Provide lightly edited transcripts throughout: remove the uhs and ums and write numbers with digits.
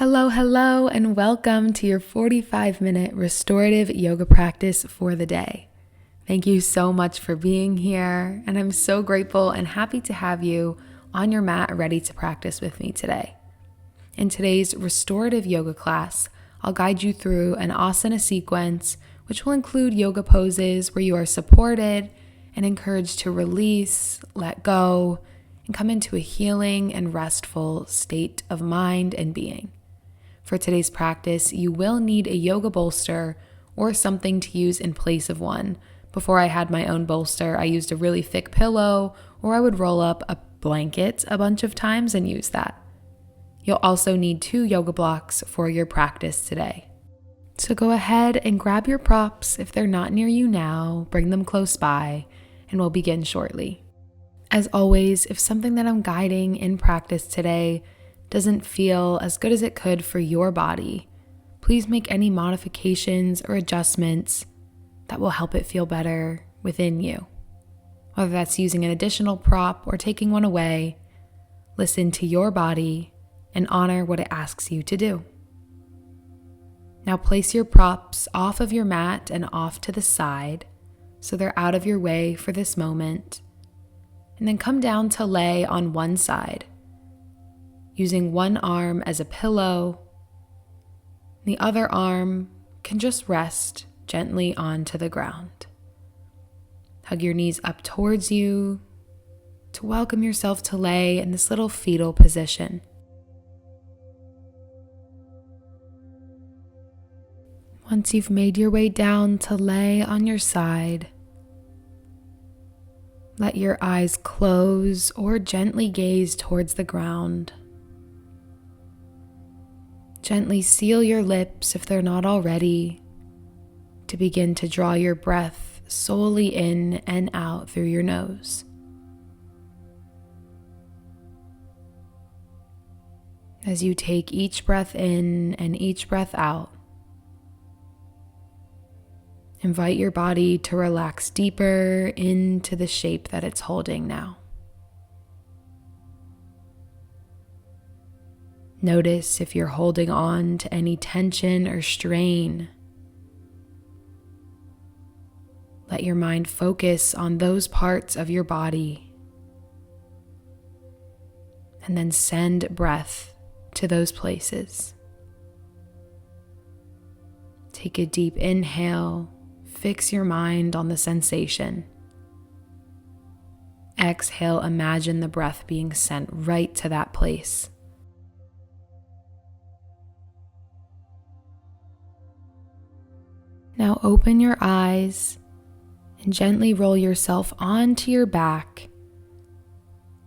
Hello, and welcome to your 45-minute restorative yoga practice for the day. Thank you so much for being here, and I'm so grateful and happy to have you on your mat ready to practice with me today. In today's restorative yoga class, I'll guide you through an asana sequence, which will include yoga poses where you are supported and encouraged to release, let go, and come into a healing and restful state of mind and being. For today's practice, you will need a yoga bolster or something to use in place of one. Before I had my own bolster, I used a really thick pillow, or I would roll up a blanket a bunch of times and use that. You'll also need 2 yoga blocks for your practice today. So go ahead and grab your props. If they're not near you now, bring them close by, and we'll begin shortly. As always, if something that I'm guiding in practice today doesn't feel as good as it could for your body, please make any modifications or adjustments that will help it feel better within you. Whether that's using an additional prop or taking one away, listen to your body and honor what it asks you to do. Now place your props off of your mat and off to the side so they're out of your way for this moment. And then come down to lay on one side, using one arm as a pillow. The other arm can just rest gently onto the ground. Hug your knees up towards you to welcome yourself to lay in this little fetal position. Once you've made your way down to lay on your side, let your eyes close or gently gaze towards the ground. Gently seal your lips if they're not already, to begin to draw your breath solely in and out through your nose. As you take each breath in and each breath out, invite your body to relax deeper into the shape that it's holding now. Notice if you're holding on to any tension or strain. Let your mind focus on those parts of your body, and then send breath to those places. Take a deep inhale, fix your mind on the sensation. Exhale, imagine the breath being sent right to that place. Now open your eyes and gently roll yourself onto your back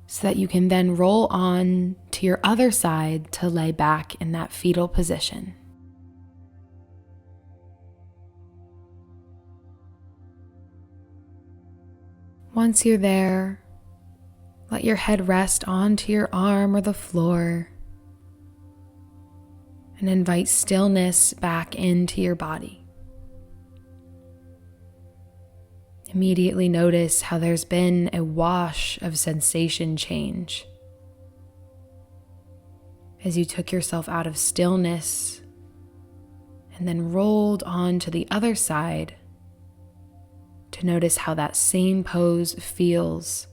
so that you can then roll on to your other side to lay back in that fetal position. Once you're there, let your head rest onto your arm or the floor and invite stillness back into your body. Immediately notice how there's been a wash of sensation change. As you took yourself out of stillness and then rolled on to the other side to notice how that same pose feels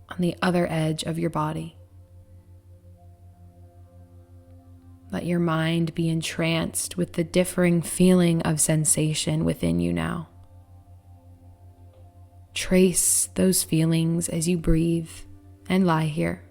on the other edge of your body. Let your mind be entranced with the differing feeling of sensation within you now. Trace those feelings as you breathe and lie here.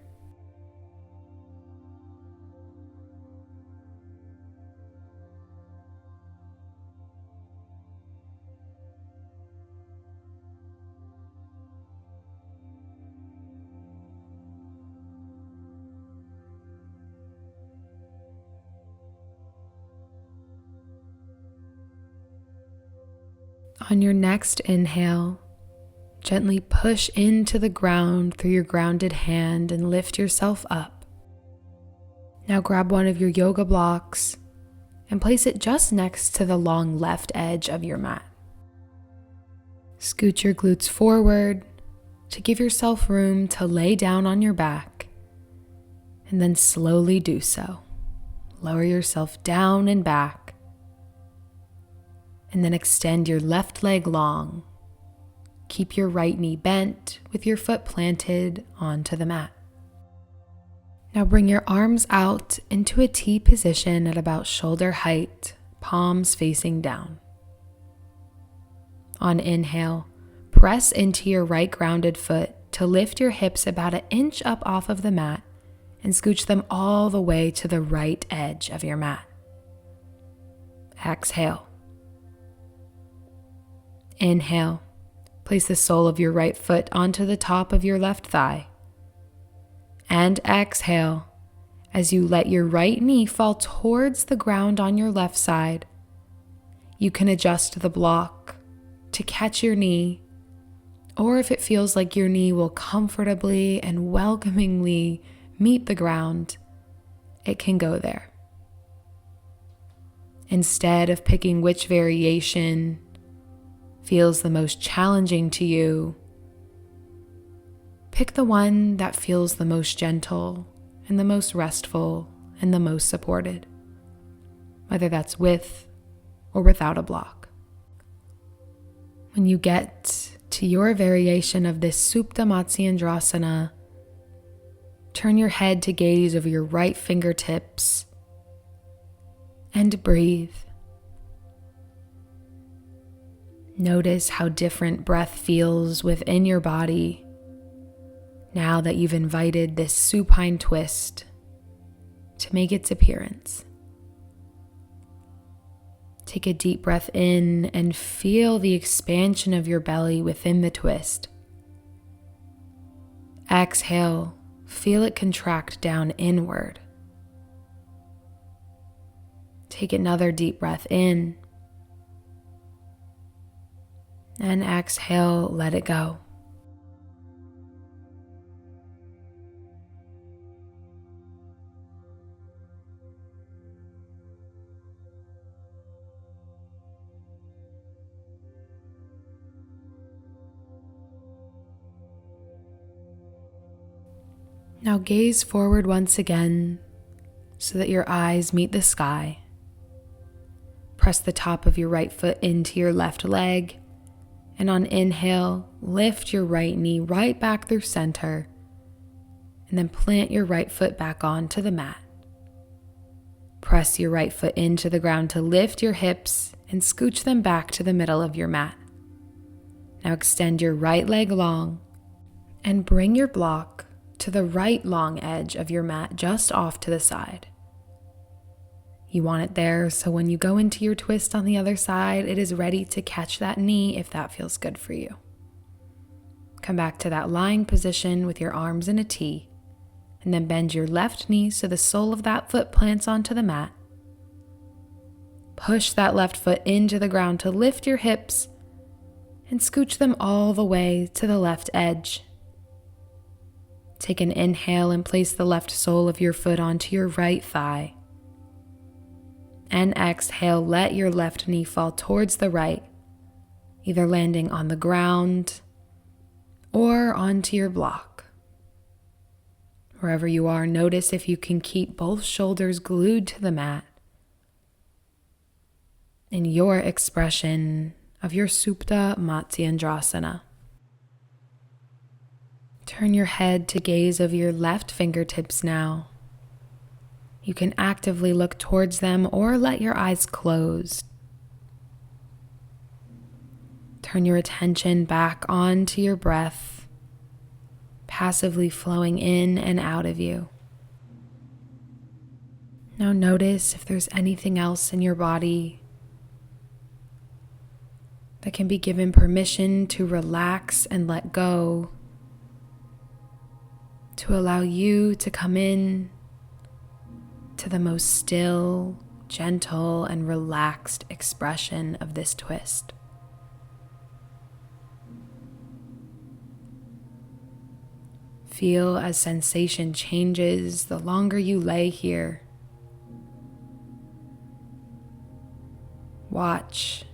On your next inhale, gently push into the ground through your grounded hand and lift yourself up. Now grab one of your yoga blocks and place it just next to the long left edge of your mat. Scoot your glutes forward to give yourself room to lay down on your back, and then slowly do so. lower yourself down and back. And then extend your left leg long. Keep your right knee bent with your foot planted onto the mat. Now bring your arms out into a T position at about shoulder height, palms facing down. On inhale, press into your right grounded foot to lift your hips about an inch up off of the mat and scooch them all the way to the right edge of your mat. Exhale. Inhale, place the sole of your right foot onto the top of your left thigh. And exhale as you let your right knee fall towards the ground on your left side. You can adjust the block to catch your knee, or if it feels like your knee will comfortably and welcomingly meet the ground, it can go there. Instead of picking which variation feels the most challenging to you, pick the one that feels the most gentle and the most restful and the most supported, whether that's with or without a block. When you get to your variation of this Supta Matsyendrasana, turn your head to gaze over your right fingertips and breathe. Notice how different breath feels within your body now that you've invited this supine twist to make its appearance. Take a deep breath in and feel the expansion of your belly within the twist. Exhale, feel it contract down inward. Take another deep breath in. And exhale, let it go. Now gaze forward once again so that your eyes meet the sky. Press the top of your right foot into your left leg, and on inhale, lift your right knee right back through center, and then plant your right foot back onto the mat. Press your right foot into the ground to lift your hips and scooch them back to the middle of your mat. Now extend your right leg long and bring your block to the right long edge of your mat just off to the side. You want it there so when you go into your twist on the other side, it is ready to catch that knee if that feels good for you. Come back to that lying position with your arms in a T, and then bend your left knee so the sole of that foot plants onto the mat. Push that left foot into the ground to lift your hips and scooch them all the way to the left edge. Take an inhale and place the left sole of your foot onto your right thigh. And exhale, let your left knee fall towards the right, either landing on the ground or onto your block. Wherever you are, notice if you can keep both shoulders glued to the mat in your expression of your Supta Matsyendrasana. Turn your head to gaze over your left fingertips now. You can actively look towards them or let your eyes close. Turn your attention back onto your breath, passively flowing in and out of you. Now notice if there's anything else in your body that can be given permission to relax and let go, to allow you to come in to the most still, gentle, and relaxed expression of this twist. Feel as sensation changes the longer you lay here. Watch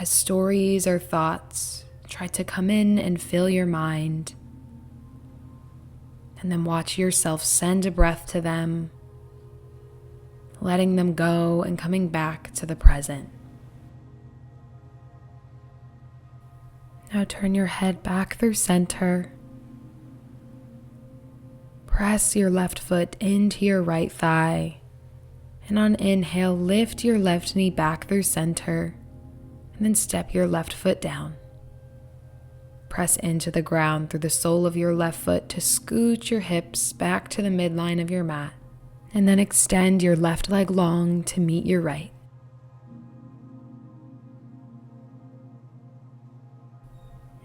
as stories or thoughts try to come in and fill your mind, and then watch yourself send a breath to them letting them go and coming back to the present. Now turn your head back through center. Press your left foot into your right thigh. And on inhale, lift your left knee back through center. And then step your left foot down. Press into the ground through the sole of your left foot to scoot your hips back to the midline of your mat. And then extend your left leg long to meet your right.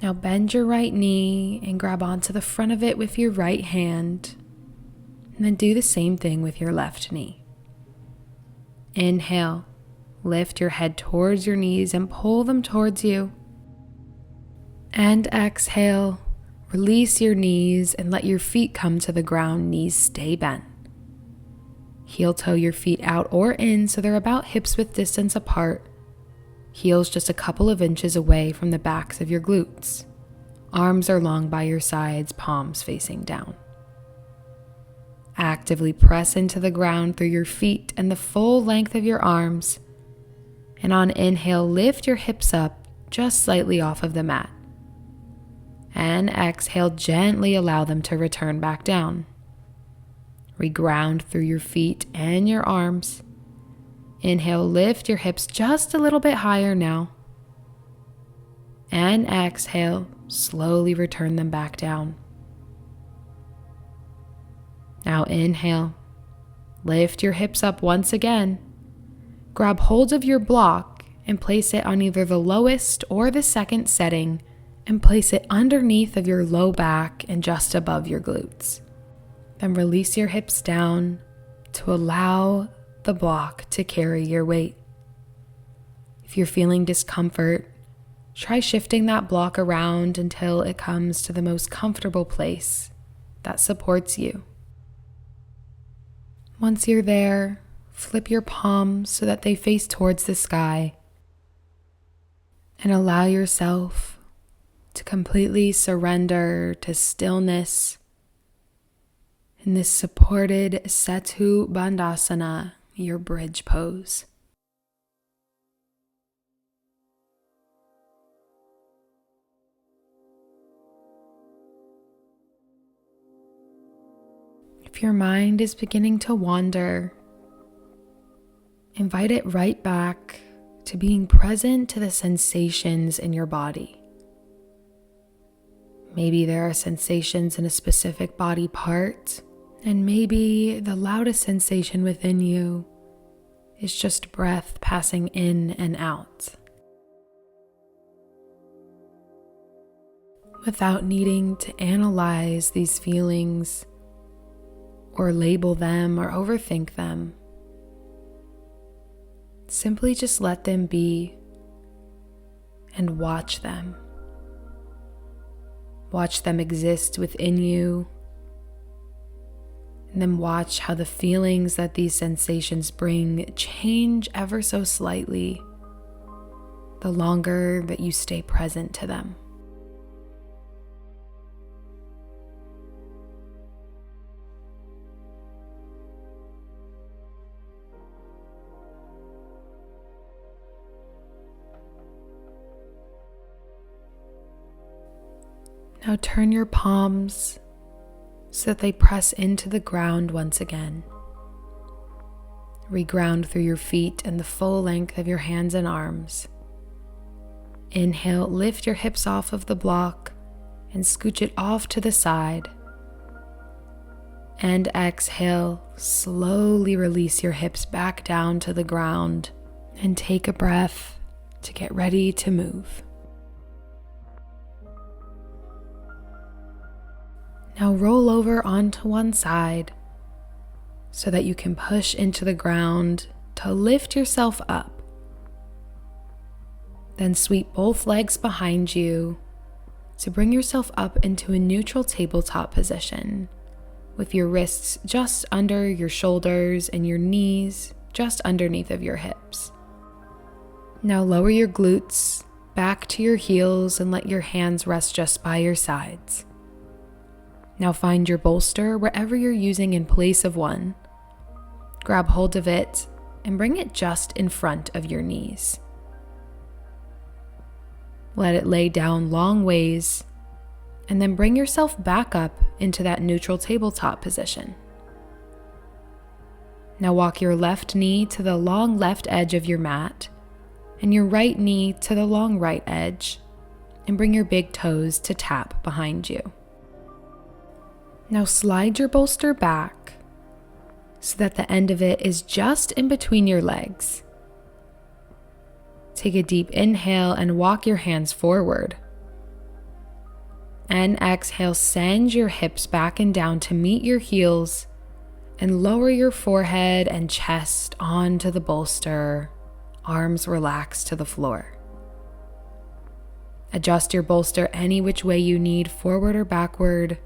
Now bend your right knee and grab onto the front of it with your right hand. And then do the same thing with your left knee. Inhale, lift your head towards your knees and pull them towards you. And exhale, release your knees and let your feet come to the ground, knees stay bent. Heel toe your feet out or in so they're about hips width distance apart. Heels just a couple of inches away from the backs of your glutes. Arms are long by your sides, palms facing down. Actively press into the ground through your feet and the full length of your arms. And on inhale, lift your hips up just slightly off of the mat. And exhale, gently allow them to return back down. Reground through your feet and your arms. Inhale, lift your hips just a little bit higher now. And exhale, slowly return them back down. Now inhale, lift your hips up once again. Grab hold of your block and place it on either the lowest or the second setting and place it underneath of your low back and just above your glutes. Then release your hips down to allow the block to carry your weight. If you're feeling discomfort, try shifting that block around until it comes to the most comfortable place that supports you. Once you're there, flip your palms so that they face towards the sky and allow yourself to completely surrender to stillness in this supported Setu Bandhasana, your bridge pose. If your mind is beginning to wander, invite it right back to being present to the sensations in your body. Maybe there are sensations in a specific body part, and maybe the loudest sensation within you is just breath passing in and out. Without needing to analyze these feelings or label them or overthink them, simply just let them be and watch them. Watch them exist within you, and then watch how the feelings that these sensations bring change ever so slightly the longer that you stay present to them. Now turn your palms so that they press into the ground once again. Reground through your feet and the full length of your hands and arms. Inhale, lift your hips off of the block and scooch it off to the side. And exhale, slowly release your hips back down to the ground and take a breath to get ready to move. Now roll over onto one side so that you can push into the ground to lift yourself up. Then sweep both legs behind you to bring yourself up into a neutral tabletop position with your wrists just under your shoulders and your knees just underneath of your hips. Now lower your glutes back to your heels and let your hands rest just by your sides. Now find your bolster wherever you're using in place of one. grab hold of it and bring it just in front of your knees. Let it lay down long ways, and then bring yourself back up into that neutral tabletop position. Now walk your left knee to the long left edge of your mat, and your right knee to the long right edge, and bring your big toes to tap behind you. Now slide your bolster back so that the end of it is just in between your legs. Take a deep inhale and walk your hands forward. And exhale, send your hips back and down to meet your heels and lower your forehead and chest onto the bolster, arms relaxed to the floor. Adjust your bolster any which way you need, forward or backward,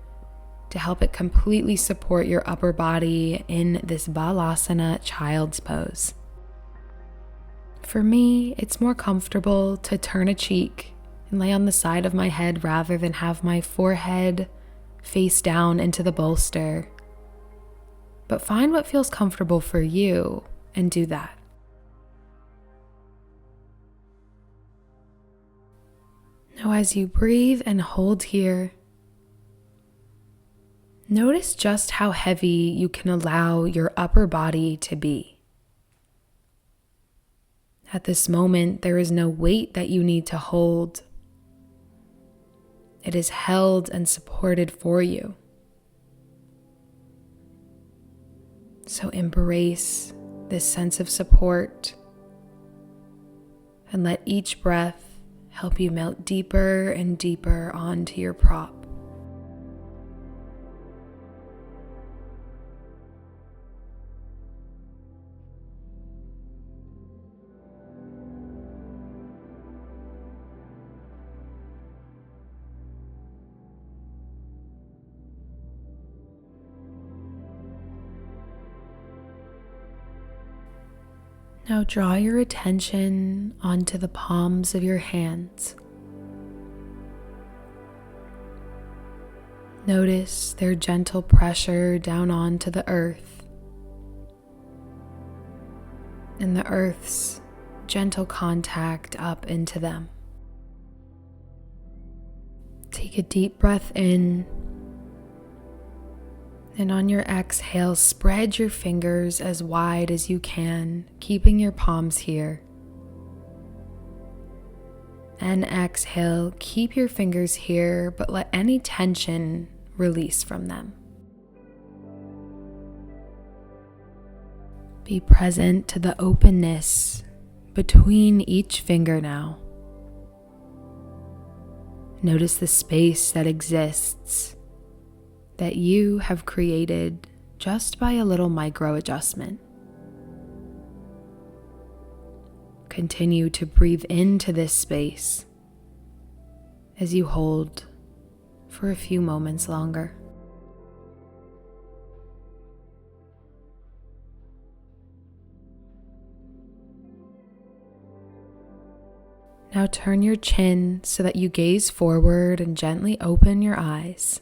to help it completely support your upper body in this balasana child's pose. For me, it's more comfortable to turn a cheek and lay on the side of my head rather than have my forehead face down into the bolster. But find what feels comfortable for you and do that. Now, as you breathe and hold here, notice just how heavy you can allow your upper body to be. At this moment, there is no weight that you need to hold. It is held and supported for you. So embrace this sense of support and let each breath help you melt deeper and deeper onto your prop. Now draw your attention onto the palms of your hands. Notice their gentle pressure down onto the earth, and the earth's gentle contact up into them. Take a deep breath in, and on your exhale, spread your fingers as wide as you can, keeping your palms here. And exhale, keep your fingers here, but let any tension release from them. Be present to the openness between each finger now. Notice the space that exists, that you have created just by a little micro adjustment. Continue to breathe into this space as you hold for a few moments longer. Now turn your chin so that you gaze forward and gently open your eyes.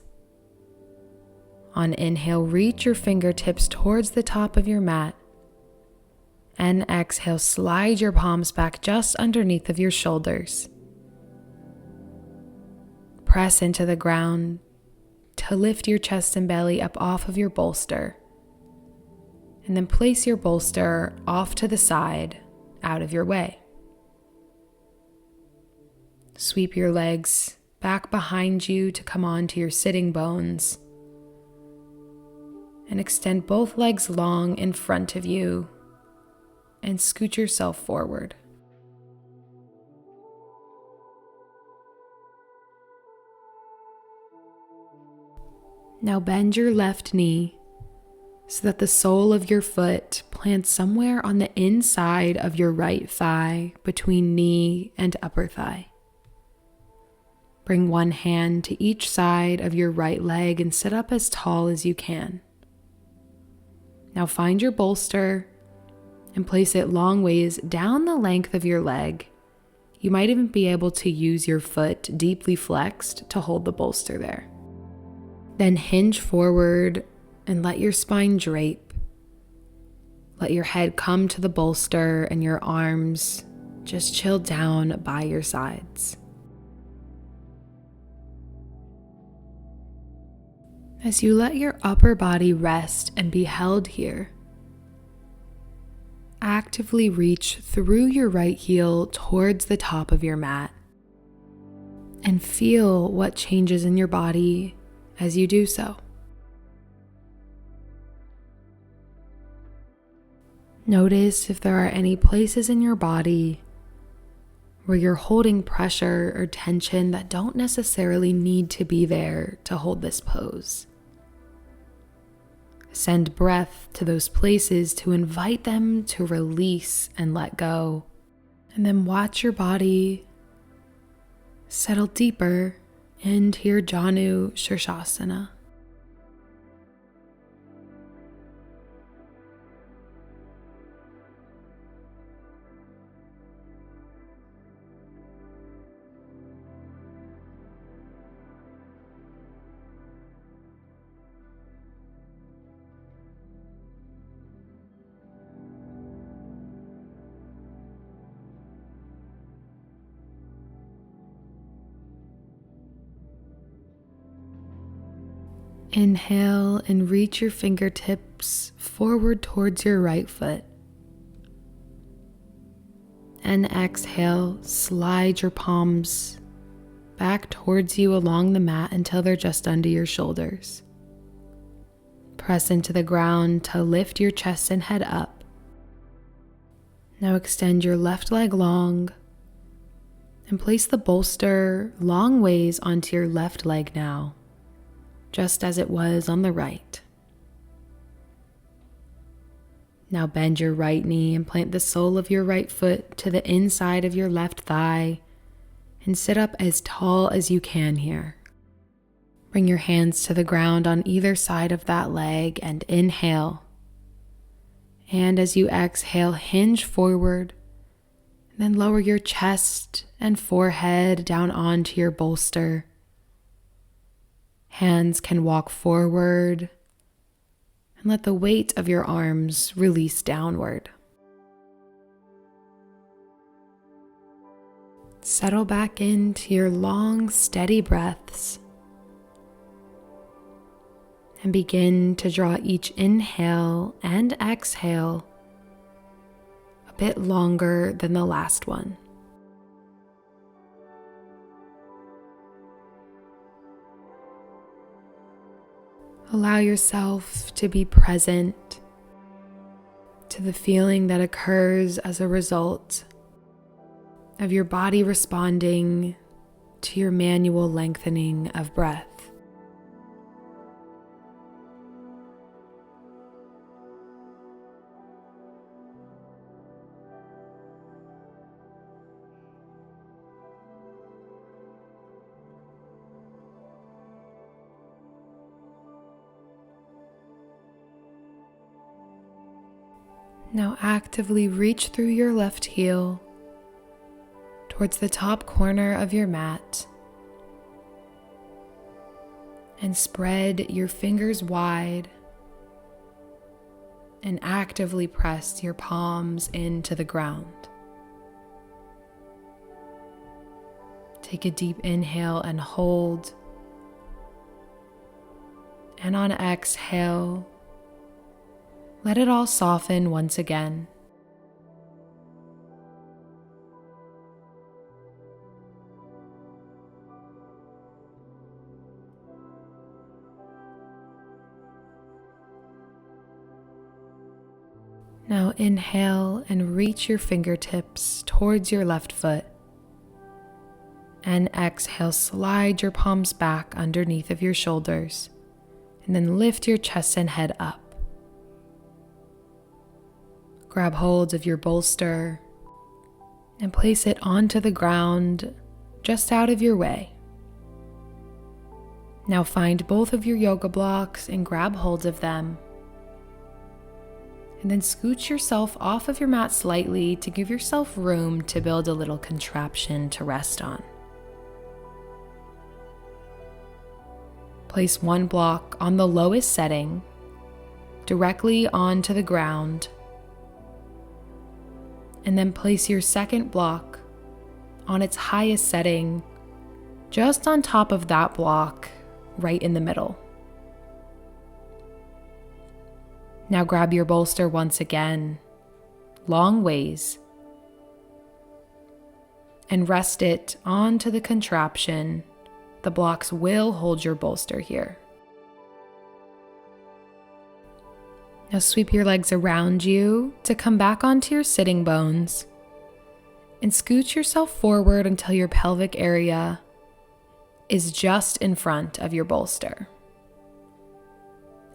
On inhale, reach your fingertips towards the top of your mat. And exhale, slide your palms back just underneath of your shoulders. Press into the ground to lift your chest and belly up off of your bolster. And then place your bolster off to the side, out of your way. Sweep your legs back behind you to come onto your sitting bones. And extend both legs long in front of you and scoot yourself forward. Now bend your left knee so that the sole of your foot plants somewhere on the inside of your right thigh between knee and upper thigh. Bring one hand to each side of your right leg and sit up as tall as you can. Now find your bolster and place it long ways down the length of your leg. You might even be able to use your foot deeply flexed to hold the bolster there. Then hinge forward and let your spine drape. Let your head come to the bolster and your arms just chill down by your sides. As you let your upper body rest and be held here, actively reach through your right heel towards the top of your mat and feel what changes in your body as you do so. Notice if there are any places in your body where you're holding pressure or tension that don't necessarily need to be there to hold this pose. Send breath to those places to invite them to release and let go, and then watch your body settle deeper into your Janu Shirshasana. Inhale and reach your fingertips forward towards your right foot. And exhale, slide your palms back towards you along the mat until they're just under your shoulders. Press into the ground to lift your chest and head up. Now extend your left leg long and place the bolster long ways onto your left leg now, just as it was on the right. Now bend your right knee and plant the sole of your right foot to the inside of your left thigh and sit up as tall as you can here. Bring your hands to the ground on either side of that leg and inhale. And as you exhale, hinge forward, then lower your chest and forehead down onto your bolster. Hands can walk forward and let the weight of your arms release downward. Settle back into your long, steady breaths and begin to draw each inhale and exhale a bit longer than the last one. Allow yourself to be present to the feeling that occurs as a result of your body responding to your manual lengthening of breath. Now actively reach through your left heel towards the top corner of your mat and spread your fingers wide and actively press your palms into the ground. Take a deep inhale and hold. And on exhale, let it all soften once again. Now inhale and reach your fingertips towards your left foot. And exhale, slide your palms back underneath of your shoulders. And then lift your chest and head up. Grab hold of your bolster and place it onto the ground just out of your way. Now find both of your yoga blocks and grab hold of them. And then scooch yourself off of your mat slightly to give yourself room to build a little contraption to rest on. Place one block on the lowest setting, directly onto the ground, And then place your second block on its highest setting, just on top of that block, right in the middle. Now grab your bolster once again, long ways, and rest it onto the contraption. The blocks will hold your bolster here. Now sweep your legs around you to come back onto your sitting bones and scooch yourself forward until your pelvic area is just in front of your bolster.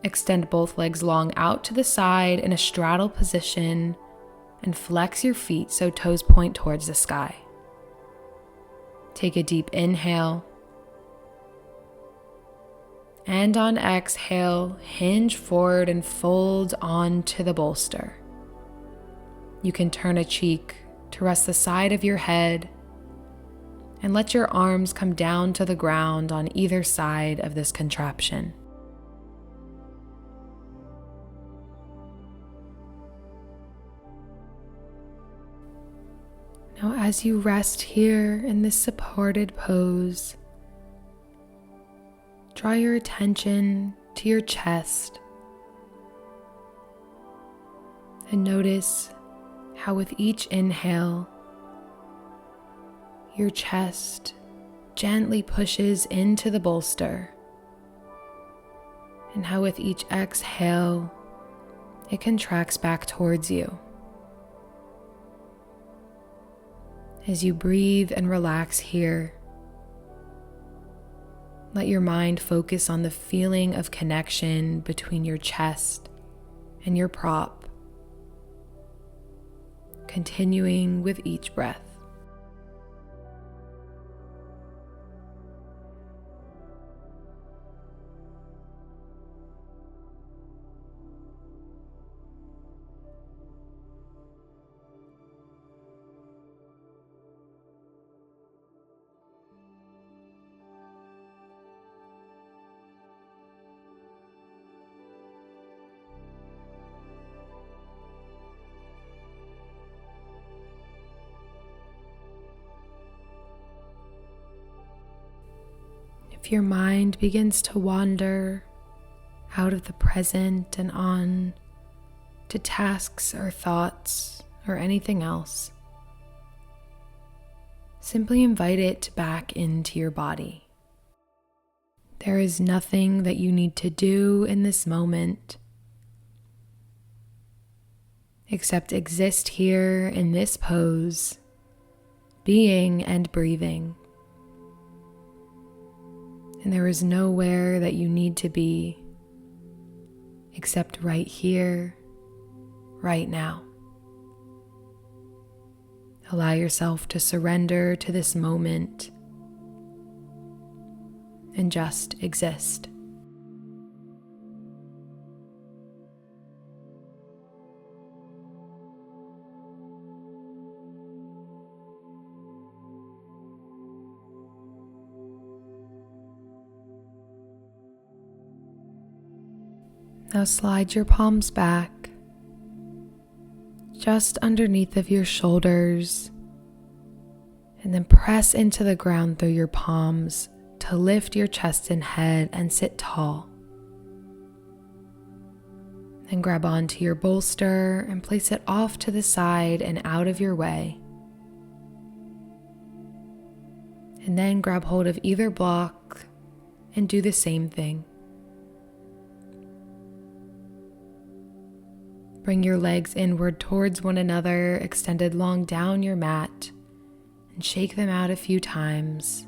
Extend both legs long out to the side in a straddle position and flex your feet so toes point towards the sky. Take a deep inhale. And on exhale, hinge forward and fold onto the bolster. You can turn a cheek to rest the side of your head and let your arms come down to the ground on either side of this contraption. Now, as you rest here in this supported pose, draw your attention to your chest and notice how with each inhale, your chest gently pushes into the bolster, and how with each exhale, it contracts back towards you. As you breathe and relax here, let your mind focus on the feeling of connection between your chest and your prop, continuing with each breath. If your mind begins to wander out of the present and on to tasks or thoughts or anything else, simply invite it back into your body. There is nothing that you need to do in this moment except exist here in this pose, being and breathing. And there is nowhere that you need to be except right here, right now. Allow yourself to surrender to this moment and just exist. Now slide your palms back, just underneath of your shoulders, and then press into the ground through your palms to lift your chest and head and sit tall. Then grab onto your bolster and place it off to the side and out of your way. And then grab hold of either block and do the same thing. Bring your legs inward towards one another, extended long down your mat, and shake them out a few times,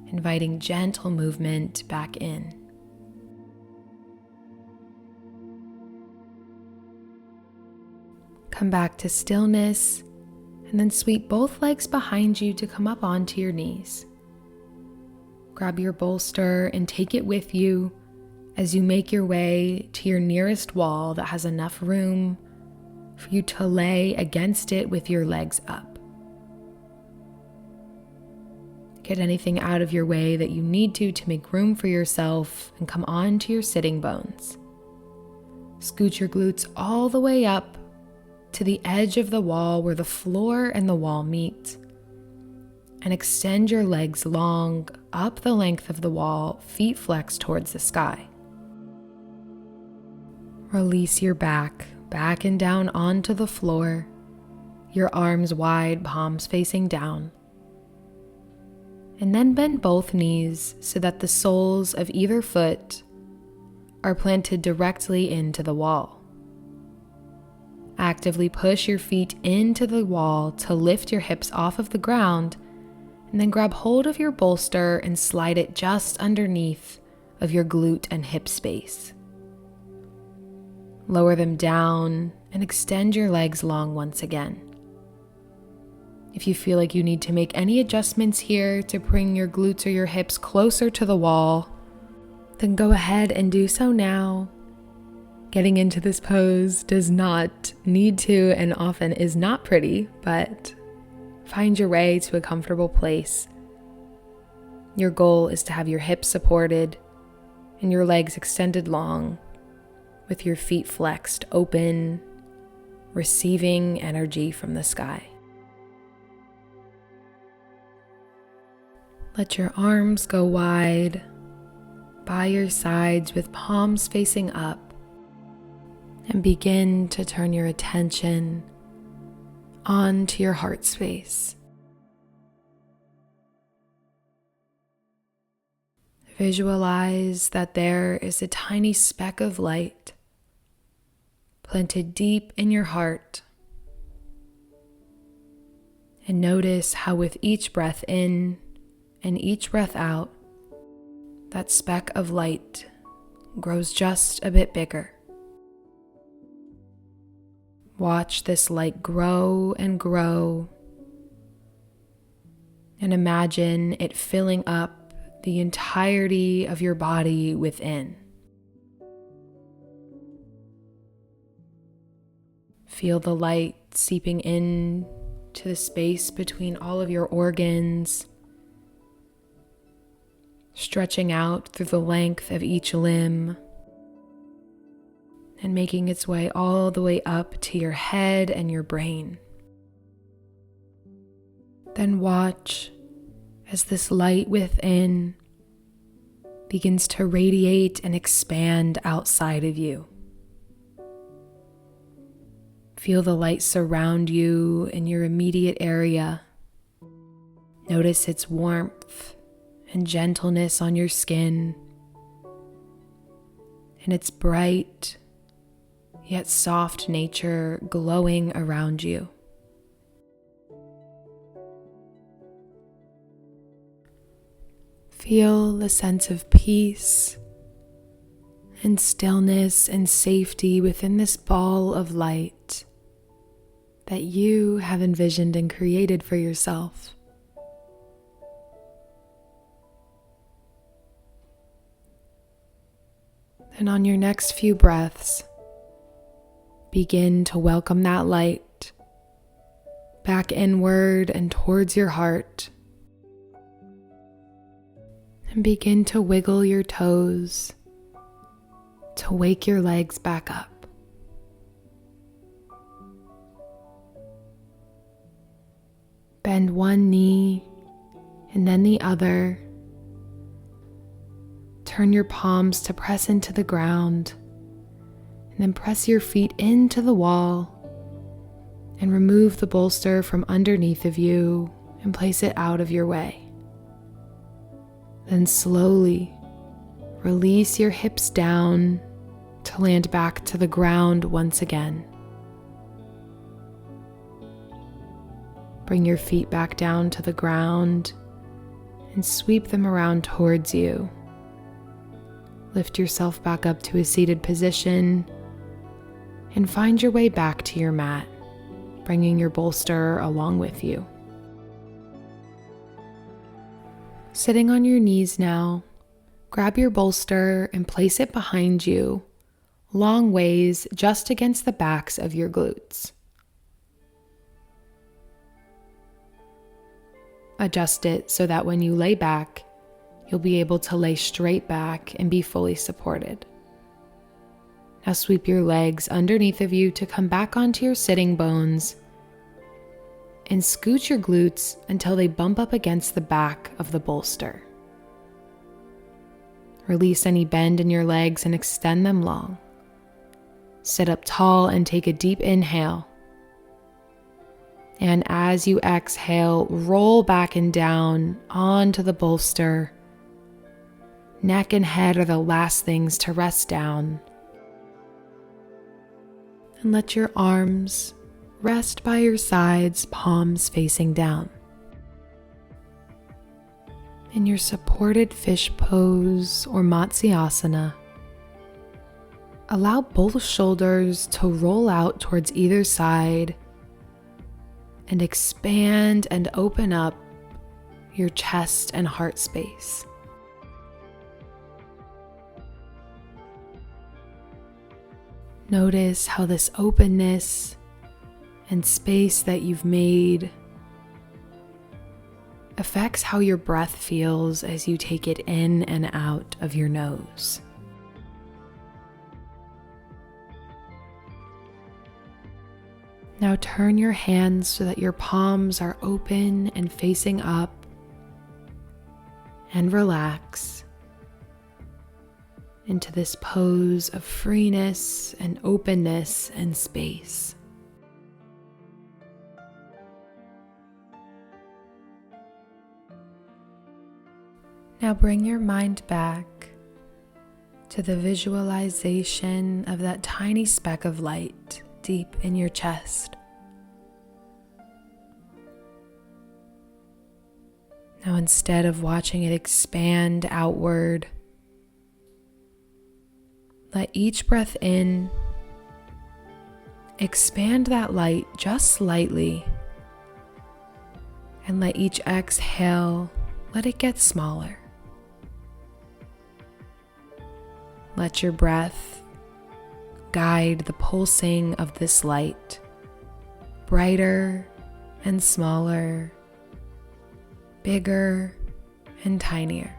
inviting gentle movement back in. Come back to stillness, and then sweep both legs behind you to come up onto your knees. Grab your bolster and take it with you as you make your way to your nearest wall that has enough room for you to lay against it with your legs up. Get anything out of your way that you need to make room for yourself and come on to your sitting bones. Scoot your glutes all the way up to the edge of the wall where the floor and the wall meet. And extend your legs long up the length of the wall, feet flexed towards the sky. Release your back and down onto the floor, your arms wide, palms facing down. And then bend both knees so that the soles of either foot are planted directly into the wall. Actively push your feet into the wall to lift your hips off of the ground, and then grab hold of your bolster and slide it just underneath of your glute and hip space. Lower them down and extend your legs long once again. If you feel like you need to make any adjustments here to bring your glutes or your hips closer to the wall, then go ahead and do so now. Getting into this pose does not need to and often is not pretty, but find your way to a comfortable place. Your goal is to have your hips supported and your legs extended long, with your feet flexed open, receiving energy from the sky. Let your arms go wide by your sides with palms facing up, and begin to turn your attention onto your heart space. Visualize that there is a tiny speck of light planted deep in your heart. And notice how with each breath in and each breath out, that speck of light grows just a bit bigger. Watch this light grow and grow, and imagine it filling up the entirety of your body within. Feel the light seeping in to the space between all of your organs, stretching out through the length of each limb, and making its way all the way up to your head and your brain. Then watch as this light within begins to radiate and expand outside of you. Feel the light surround you in your immediate area. Notice its warmth and gentleness on your skin, and its bright yet soft nature glowing around you. Feel the sense of peace and stillness and safety within this ball of light that you have envisioned and created for yourself. And on your next few breaths, begin to welcome that light back inward and towards your heart. And begin to wiggle your toes to wake your legs back up. Bend one knee and then the other. Turn your palms to press into the ground, and then press your feet into the wall and remove the bolster from underneath of you and place it out of your way. Then slowly release your hips down to land back to the ground once again. Bring your feet back down to the ground and sweep them around towards you. Lift yourself back up to a seated position and find your way back to your mat, bringing your bolster along with you. Sitting on your knees now, grab your bolster and place it behind you, long ways just against the backs of your glutes. Adjust it so that when you lay back, you'll be able to lay straight back and be fully supported. Now sweep your legs underneath of you to come back onto your sitting bones and scoot your glutes until they bump up against the back of the bolster. Release any bend in your legs and extend them long. Sit up tall and take a deep inhale. And as you exhale, roll back and down onto the bolster. Neck and head are the last things to rest down. And let your arms rest by your sides, palms facing down. In your supported fish pose or Matsyasana, allow both shoulders to roll out towards either side and expand and open up your chest and heart space. Notice how this openness and space that you've made affects how your breath feels as you take it in and out of your nose. Now turn your hands so that your palms are open and facing up, and relax into this pose of freeness and openness and space. Now bring your mind back to the visualization of that tiny speck of light deep in your chest. Now instead of watching it expand outward, let each breath in expand that light just slightly, and let each exhale let it get smaller. Let your breath guide the pulsing of this light, brighter and smaller, bigger and tinier.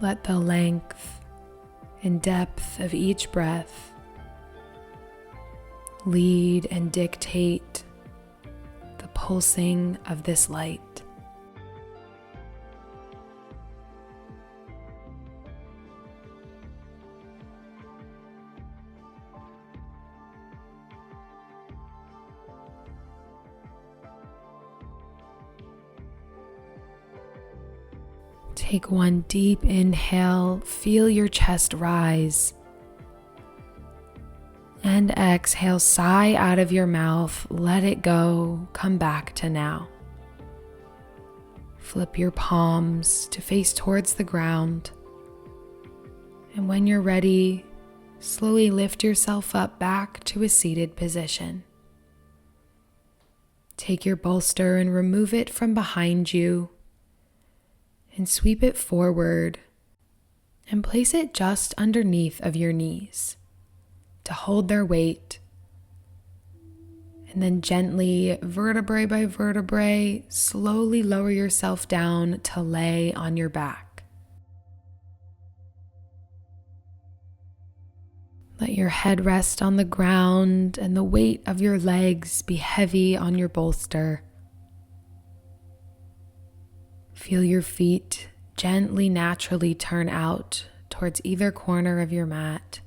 Let the length and depth of each breath lead and dictate the pulsing of this light. Take one deep inhale, feel your chest rise. And exhale, sigh out of your mouth, let it go, come back to now. Flip your palms to face towards the ground. And when you're ready, slowly lift yourself up back to a seated position. Take your bolster and remove it from behind you, and sweep it forward and place it just underneath of your knees to hold their weight. And then gently, vertebrae by vertebrae, slowly lower yourself down to lay on your back. Let your head rest on the ground and the weight of your legs be heavy on your bolster. Feel your feet gently, naturally turn out towards either corner of your mat.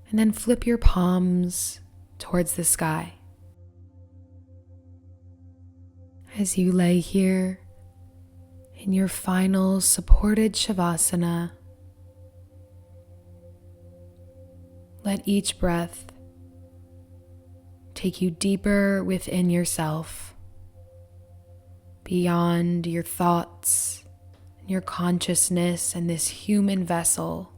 And then flip your palms towards the sky. As you lay here in your final supported Shavasana, let each breath take you deeper within yourself, beyond your thoughts and your consciousness and this human vessel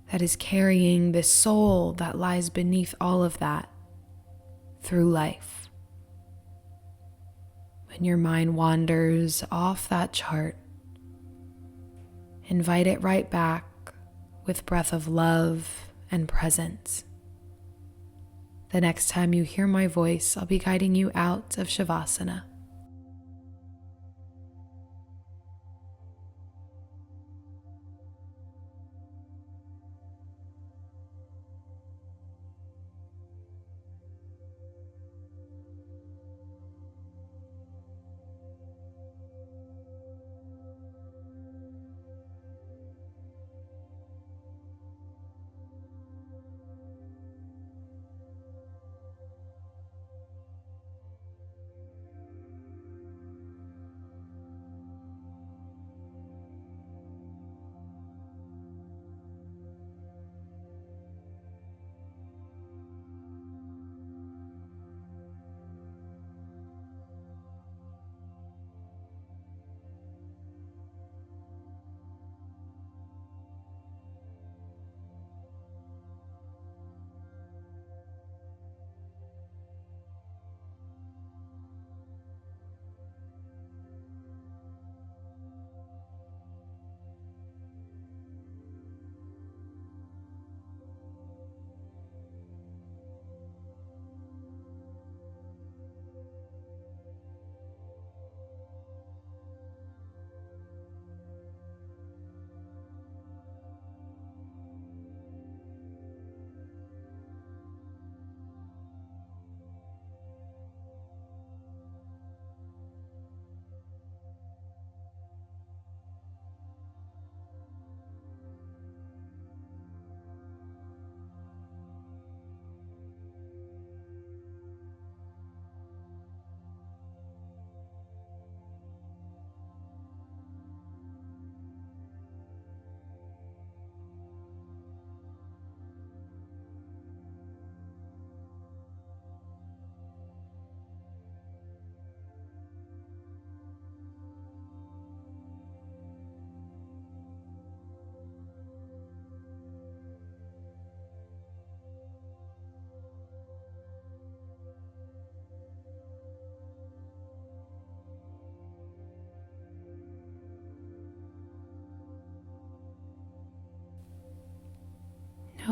that is carrying this soul that lies beneath all of that through life. When your mind wanders off that chart, invite it right back with breath of love and presence. The next time you hear my voice, I'll be guiding you out of Shavasana.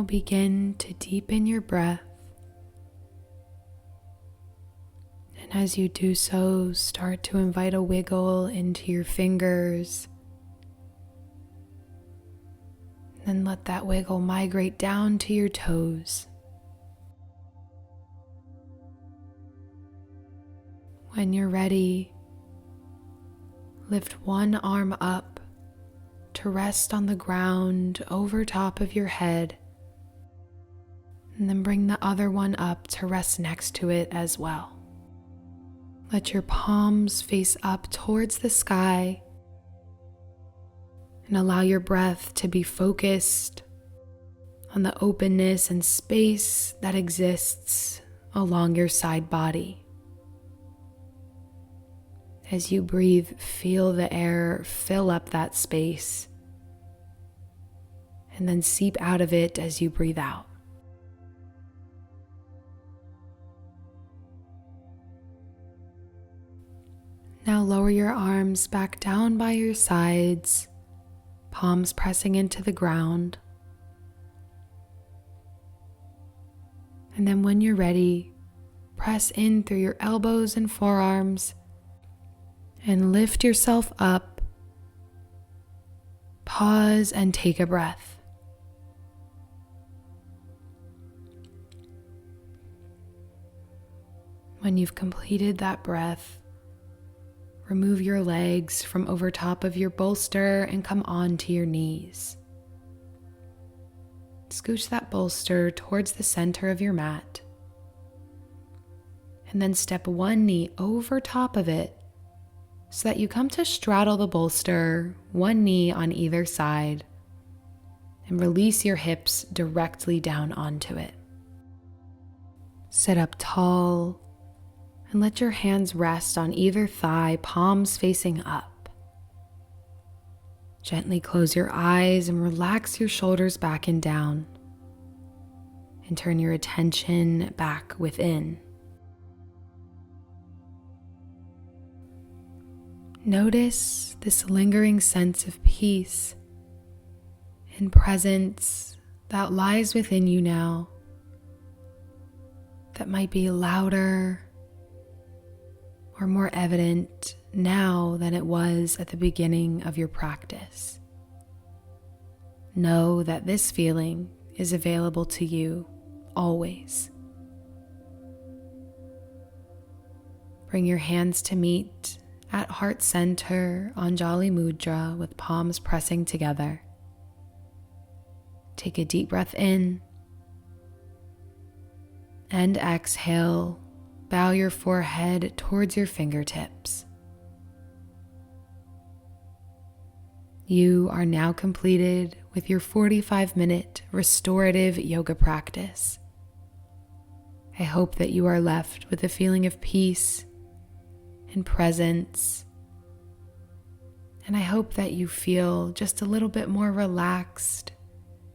Now begin to deepen your breath. And as you do so, start to invite a wiggle into your fingers. Then let that wiggle migrate down to your toes. When you're ready, lift one arm up to rest on the ground over top of your head, and then bring the other one up to rest next to it as well. Let your palms face up towards the sky and allow your breath to be focused on the openness and space that exists along your side body. As you breathe, feel the air fill up that space and then seep out of it as you breathe out. Now lower your arms back down by your sides, palms pressing into the ground. And then when you're ready, press in through your elbows and forearms and lift yourself up. Pause and take a breath. When you've completed that breath, remove your legs from over top of your bolster and come onto your knees. Scooch that bolster towards the center of your mat. And then step one knee over top of it so that you come to straddle the bolster, one knee on either side, and release your hips directly down onto it. Sit up tall and let your hands rest on either thigh, palms facing up. Gently close your eyes and relax your shoulders back and down, and turn your attention back within. Notice this lingering sense of peace and presence that lies within you now, that might be louder or more evident now than it was at the beginning of your practice. Know that this feeling is available to you always. Bring your hands to meet at heart center, Anjali Mudra, with palms pressing together. Take a deep breath in and exhale. Bow your forehead towards your fingertips. You are now completed with your 45-minute restorative yoga practice. I hope that you are left with a feeling of peace and presence, and I hope that you feel just a little bit more relaxed,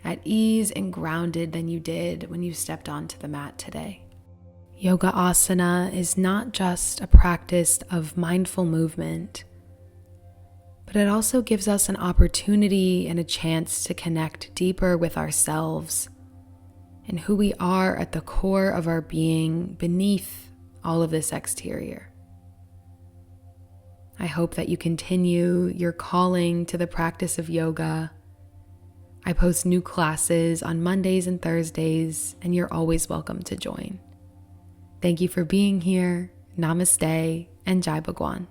at ease and grounded than you did when you stepped onto the mat today. Yoga asana is not just a practice of mindful movement, but it also gives us an opportunity and a chance to connect deeper with ourselves and who we are at the core of our being beneath all of this exterior. I hope that you continue your calling to the practice of yoga. I post new classes on Mondays and Thursdays, and you're always welcome to join. Thank you for being here. Namaste and Jai Bhagwan.